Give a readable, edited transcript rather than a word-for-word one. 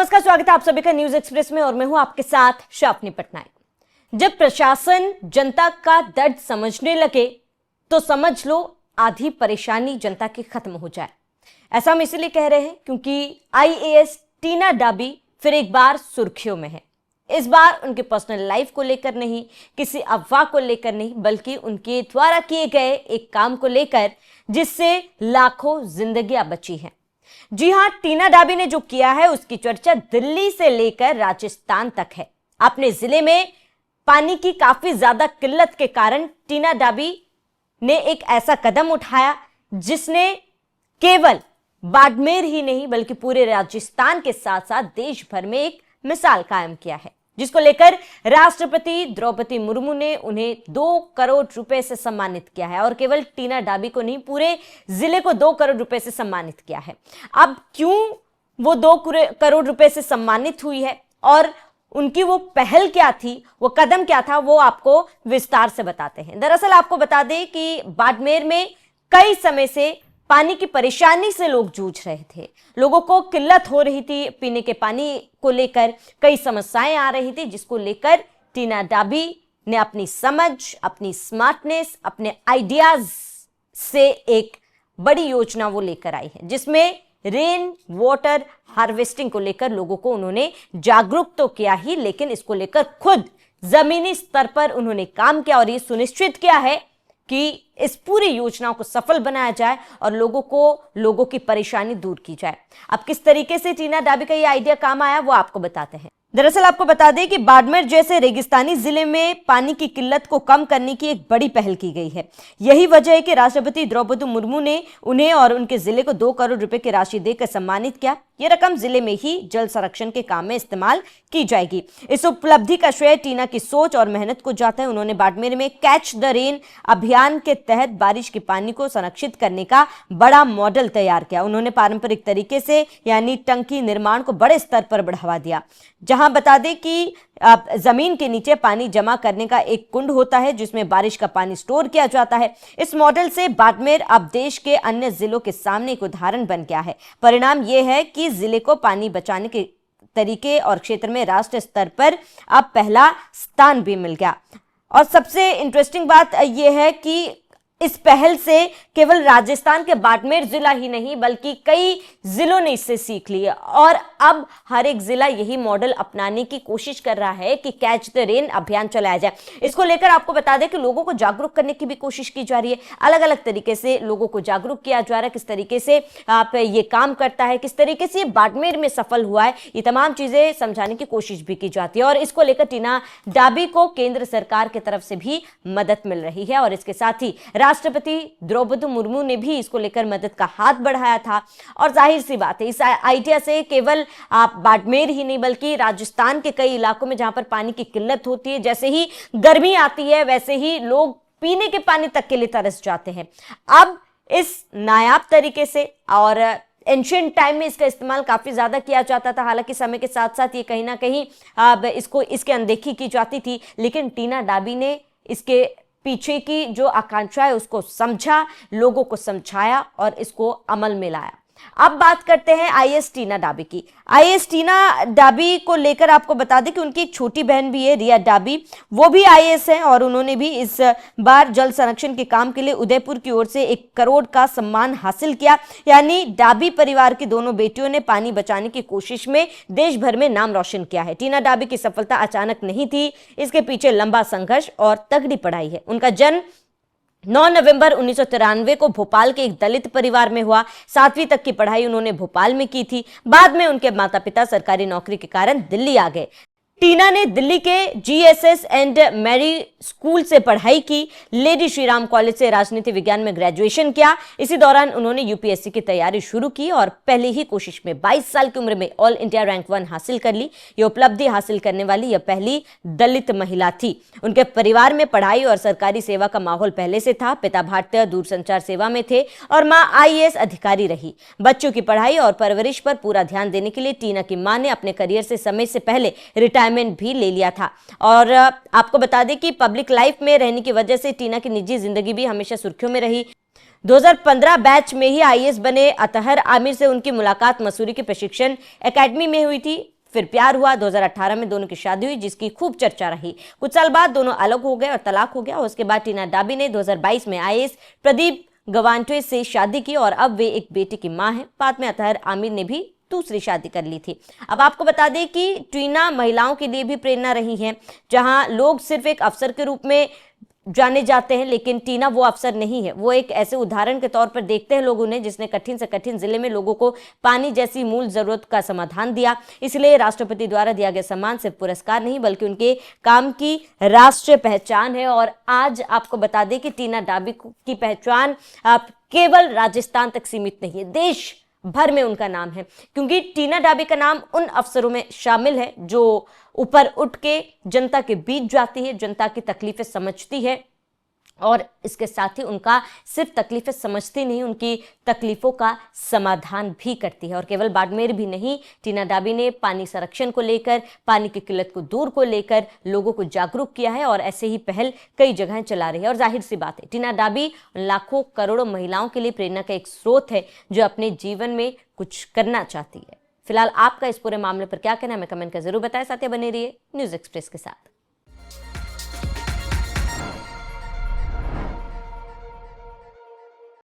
नमस्कार, स्वागत है आप सभी का न्यूज एक्सप्रेस में और मैं हूं आपके साथ शाफनी पटनायक। जब प्रशासन जनता का दर्द समझने लगे तो समझ लो आधी परेशानी जनता की खत्म हो जाए। ऐसा हम इसलिए कह रहे हैं क्योंकि आईएएस टीना डाबी फिर एक बार सुर्खियों में है। इस बार उनके पर्सनल लाइफ को लेकर नहीं, किसी अफवाह को लेकर नहीं, बल्कि उनके द्वारा किए गए एक काम को लेकर जिससे लाखों जिंदगियां बची हैं। जी हां, टीना डाबी ने जो किया है उसकी चर्चा दिल्ली से लेकर राजस्थान तक है। अपने जिले में पानी की काफी ज्यादा किल्लत के कारण टीना डाबी ने एक ऐसा कदम उठाया जिसने केवल बाड़मेर ही नहीं बल्कि पूरे राजस्थान के साथ साथ देश भर में एक मिसाल कायम किया है, जिसको लेकर राष्ट्रपति द्रौपदी मुर्मू ने उन्हें 2 करोड़ रुपए से सम्मानित किया है। और केवल टीना डाबी को नहीं, पूरे जिले को 2 करोड़ रुपए से सम्मानित किया है। अब क्यों वो 2 करोड़ रुपए से सम्मानित हुई है और उनकी वो पहल क्या थी, वो कदम क्या था, वो आपको विस्तार से बताते हैं। दरअसल आपको बता दें कि बाड़मेर में कई समय से पानी की परेशानी से लोग जूझ रहे थे। लोगों को किल्लत हो रही थी, पीने के पानी को लेकर कई समस्याएं आ रही थी, जिसको लेकर टीना डाबी ने अपनी समझ, अपनी स्मार्टनेस, अपने आइडियाज से एक बड़ी योजना वो लेकर आई है, जिसमें रेन वाटर हार्वेस्टिंग को लेकर लोगों को उन्होंने जागरूक तो किया ही, लेकिन इसको लेकर खुद जमीनी स्तर पर उन्होंने काम किया और ये सुनिश्चित किया है कि इस पूरी योजना को सफल बनाया जाए और लोगों की परेशानी दूर की जाए। अब किस तरीके से टीना डाबी का ये आइडिया काम आया वो आपको बताते हैं। दरअसल आपको बता दें कि बाड़मेर जैसे रेगिस्तानी जिले में पानी की किल्लत को कम करने की एक बड़ी पहल की गई है। यही वजह है कि राष्ट्रपति द्रौपदी मुर्मू ने उन्हें और उनके जिले को 2 करोड़ रुपए की राशि देकर सम्मानित किया। यह रकम जिले में ही जल संरक्षण के काम में इस्तेमाल की जाएगी। इस उपलब्धि का श्रेय टीना की सोच और मेहनत को जाता है। उन्होंने बाड़मेर में कैच द रेन अभियान के तहत बारिश के पानी को संरक्षित करने का बड़ा मॉडल तैयार किया। उन्होंने पारंपरिक तरीके से यानी टंकी निर्माण को बड़े स्तर पर बढ़ावा दिया, जहां बता दें कि जमीन के नीचे पानी जमा करने का एक कुंड होता है जिसमें बारिश का पानी स्टोर किया जाता है। इस मॉडल से बाड़मेर अब देश के अन्य जिलों के सामने एक उदाहरण बन गया है। परिणाम यह है कि जिले को पानी बचाने के तरीके और क्षेत्र में राष्ट्रीय स्तर पर अब पहला स्थान भी मिल गया। और सबसे इंटरेस्टिंग बात यह है कि इस पहल से केवल राजस्थान के बाड़मेर जिला ही नहीं बल्कि कई जिलों ने इससे सीख ली है और अब हर एक जिला यही मॉडल अपनाने की कोशिश कर रहा है कि कैच द रेन अभियान चलाया जाए। इसको लेकर आपको बता दें कि लोगों को जागरूक करने की भी कोशिश की जा रही है। अलग अलग तरीके से लोगों को जागरूक किया जा रहा है, किस तरीके से आप ये काम करता है, किस तरीके से ये बाड़मेर में सफल हुआ है, ये तमाम चीजें समझाने की कोशिश भी की जाती है। और इसको लेकर टीना डाबी को केंद्र सरकार की तरफ से भी मदद मिल रही है और इसके साथ ही राष्ट्रपति द्रौपदी मुर्मू ने भी इसको लेकर मदद का हाथ बढ़ाया था। और जाहिर सी बात है, इस आइडिया से केवल आप बाड़मेर ही नहीं बल्कि राजस्थान के कई इलाकों में जहां पर पानी की किल्लत होती है, जैसे ही गर्मी आती है वैसे ही लोग पीने के पानी तक के लिए तरस जाते हैं। अब इस नायाब तरीके से और एंशिएंट टाइम में इसका इस्तेमाल काफी ज्यादा किया जाता था, हालांकि समय के साथ साथ ये कहीं ना कहीं इसके अनदेखी की जाती थी, लेकिन टीना डाबी ने इसके पीछे की जो आकांक्षा है उसको समझा, लोगों को समझाया और इसको अमल में लाया। अब बात करते हैं आईएएस टीना डाबी की। आईएएस टीना डाबी को लेकर आपको बता दें कि उनकी एक छोटी बहन भी है, रिया डाबी, वो भी आईएएस है और उन्होंने भी इस बार जल संरक्षण के काम के लिए उदयपुर की ओर से 1 करोड़ का सम्मान हासिल किया। यानी डाबी परिवार की दोनों बेटियों ने पानी बचाने की कोशिश में देश भर में नाम रोशन किया है। टीना डाबी की सफलता अचानक नहीं थी, इसके पीछे लंबा संघर्ष और तगड़ी पढ़ाई है। उनका जन्म 9 नवंबर 1993 को भोपाल के एक दलित परिवार में हुआ। 7वीं तक की पढ़ाई उन्होंने भोपाल में की थी। बाद में उनके माता पिता सरकारी नौकरी के कारण दिल्ली आ गए। टीना ने दिल्ली के जीएसएस एंड मैरी स्कूल से पढ़ाई की। लेडी श्रीराम कॉलेज से राजनीति विज्ञान में ग्रेजुएशन किया। इसी दौरान उन्होंने यूपीएससी की तैयारी शुरू की और पहले ही कोशिश में 22 साल की उम्र में ऑल इंडिया रैंक 1 हासिल कर ली। यह उपलब्धि हासिल करने वाली यह पहली दलित महिला थी। उनके परिवार में पढ़ाई और सरकारी सेवा का माहौल पहले से था। पिता भारतीय दूरसंचार सेवा में थे और मां आईएएस अधिकारी रही। बच्चों की पढ़ाई और परवरिश पर पूरा ध्यान देने के लिए टीना की मां ने अपने करियर से समय से पहले रिटायरमेंट भी ले लिया था। और आपको बता दें कि पब्लिक लाइफ में रहने की वजह से टीना की निजी जिंदगी भी हमेशा सुर्खियों में रही। 2015 बैच में ही आईएएस बने अतहर आमिर से उनकी मुलाकात मसूरी की प्रशिक्षण एकेडमी में हुई थी। फिर प्यार हुआ, 2018 में दोनों की शादी हुई जिसकी खूब चर्चा रही। कुछ साल बाद दोनों अलग हो गए और तलाक हो गया। उसके बाद टीना डाबी ने 2022 में आईएएस प्रदीप गवानटे से शादी की और अब वे एक बेटे की मां हैं। बाद में अतहर आमिर ने भी दूसरी शादी कर ली थी। अब आपको बता दें कि टीना महिलाओं के लिए भी प्रेरणा रही है। जहां लोग सिर्फ एक अफसर के रूप में जाने जाते हैं, लेकिन टीना वो अफसर नहीं है। वो एक ऐसे उदाहरण के तौर पर देखते हैं लोग उन्हें जिसने कठिन से कठिन जिले में लोगों को पानी जैसी मूल जरूरत का समाधान दिया। इसलिए राष्ट्रपति द्वारा दिया गया सम्मान सिर्फ पुरस्कार नहीं बल्कि उनके काम की राष्ट्रीय पहचान है। और आज आपको बता दें कि टीना डाबी की पहचान आप केवल राजस्थान तक सीमित नहीं है, देश भर में उनका नाम है, क्योंकि टीना डाबी का नाम उन अफसरों में शामिल है जो ऊपर उठ के जनता के बीच जाती है, जनता की तकलीफें समझती है और इसके साथ ही उनका सिर्फ तकलीफें समझती नहीं, उनकी तकलीफों का समाधान भी करती है। और केवल बाड़मेर भी नहीं, टीना डाबी ने पानी संरक्षण को लेकर, पानी की किल्लत को दूर को लेकर लोगों को जागरूक किया है और ऐसे ही पहल कई जगह चला रही है। और जाहिर सी बात है, टीना डाबी लाखों करोड़ों महिलाओं के लिए प्रेरणा का एक स्रोत है जो अपने जीवन में कुछ करना चाहती है। फिलहाल आपका इस पूरे मामले पर क्या कहना है, हमें कमेंट कर जरूर बताएं। साथ ही बने रहिए न्यूज़ एक्सप्रेस के साथ।